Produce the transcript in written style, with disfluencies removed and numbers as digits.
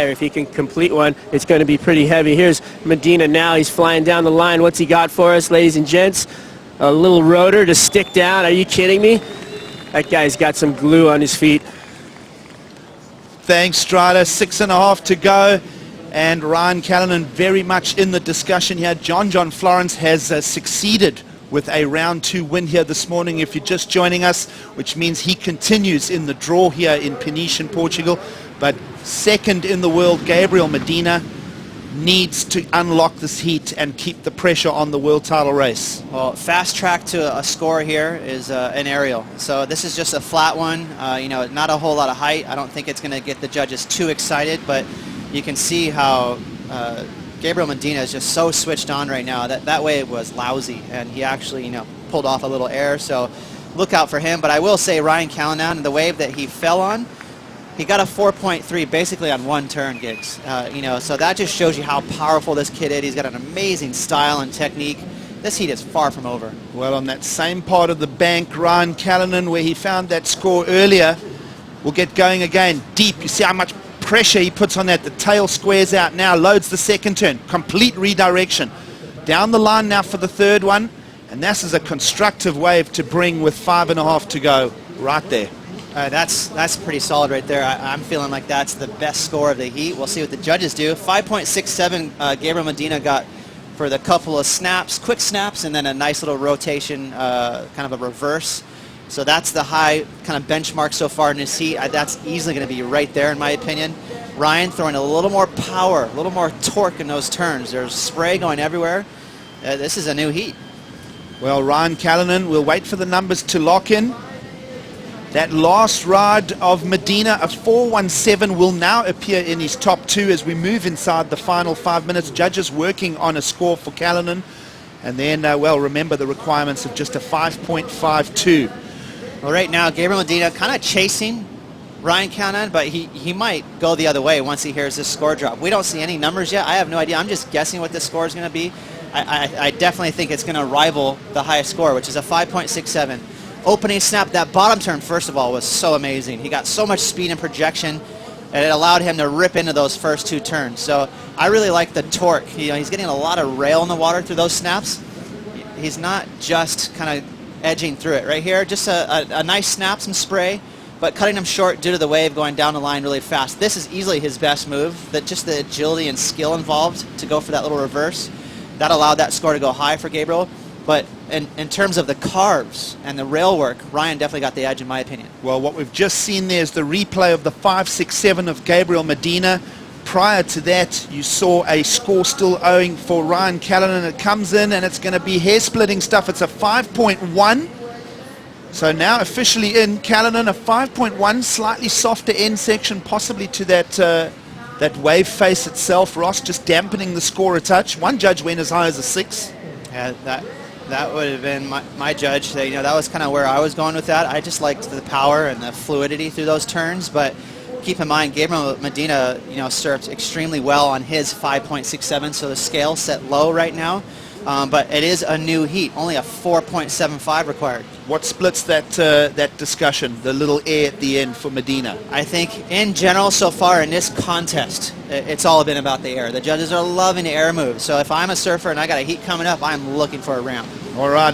If he can complete one, it's going to be pretty heavy. Here's Medina now. He's flying down the line. What's he got for us, ladies and gents? A little rotor to stick down. Are you kidding me? That guy's got some glue on his feet. Thanks, Strider. 6.5 to go. And Ryan Callinan very much in the discussion here. John Florence has succeeded with a round 2 win here this morning, if you're just joining us, which means he continues in the draw here in Peniche in Portugal. But second in the world, Gabriel Medina, needs to unlock this heat and keep the pressure on the world title race. Well, fast track to a score here is an aerial. So this is just a flat one, not a whole lot of height. I don't think it's going to get the judges too excited, but you can see how Gabriel Medina is just so switched on right now. That way it was lousy, and he actually, pulled off a little air. So look out for him. But I will say Ryan Callinan, the wave that he fell on, he got a 4.3 basically on one turn, Gigs. So that just shows you how powerful this kid is. He's got an amazing style and technique. This heat is far from over. Well, on that same part of the bank, Ryan Callinan, where he found that score earlier, will get going again. Deep. You see how much pressure he puts on that. The tail squares out now, loads the second turn. Complete redirection. Down the line now for the third one. And this is a constructive wave to bring with 5.5 to go right there. That's pretty solid right there. I'm feeling like that's the best score of the heat. We'll see what the judges do. 5.67 Gabriel Medina got for the couple of snaps, quick snaps, and then a nice little rotation, kind of a reverse. So that's the high kind of benchmark so far in this heat. That's easily going to be right there, in my opinion. Ryan throwing a little more power, a little more torque in those turns. There's spray going everywhere. This is a new heat. Well, Ryan Callinan, we'll wait for the numbers to lock in. That last ride of Medina, a 4.17, will now appear in his top 2 as we move inside the final 5 minutes. Judges working on a score for Callinan. And then, remember the requirements of just a 5.52. Well, right now, Gabriel Medina kind of chasing Ryan Callinan, but he might go the other way once he hears this score drop. We don't see any numbers yet. I have no idea. I'm just guessing what this score is going to be. I definitely think it's going to rival the highest score, which is a 5.67. Opening snap, that bottom turn, first of all, was so amazing. He got so much speed and projection, and it allowed him to rip into those first 2 turns. So I really like the torque. He's getting a lot of rail in the water through those snaps. He's not just kind of edging through it. Right here, just a nice snap, some spray, but cutting him short due to the wave going down the line really fast. This is easily his best move, just the agility and skill involved to go for that little reverse. That allowed that score to go high for Gabriel. But in terms of the carves and the rail work, Ryan definitely got the edge, in my opinion. Well, what we've just seen there is the replay of the 5.67 of Gabriel Medina. Prior to that, you saw a score still owing for Ryan Callinan. It comes in, and it's going to be hair-splitting stuff. It's a 5.1. So now officially in, Callinan, a 5.1, slightly softer end section, possibly to that wave face itself. Ross just dampening the score a touch. One judge went as high as a 6. Yeah, that would have been my judge. That was kind of where I was going with that. I just liked the power and the fluidity through those turns, but keep in mind, Gabriel Medina, surfed extremely well on his 5.67, so the scale set low right now. But it is a new heat, only a 4.75 required. What splits that discussion, the little air at the end for Medina? I think in general so far in this contest, it's all been about the air. The judges are loving the air moves. So if I'm a surfer and I got a heat coming up, I'm looking for a ramp. All right.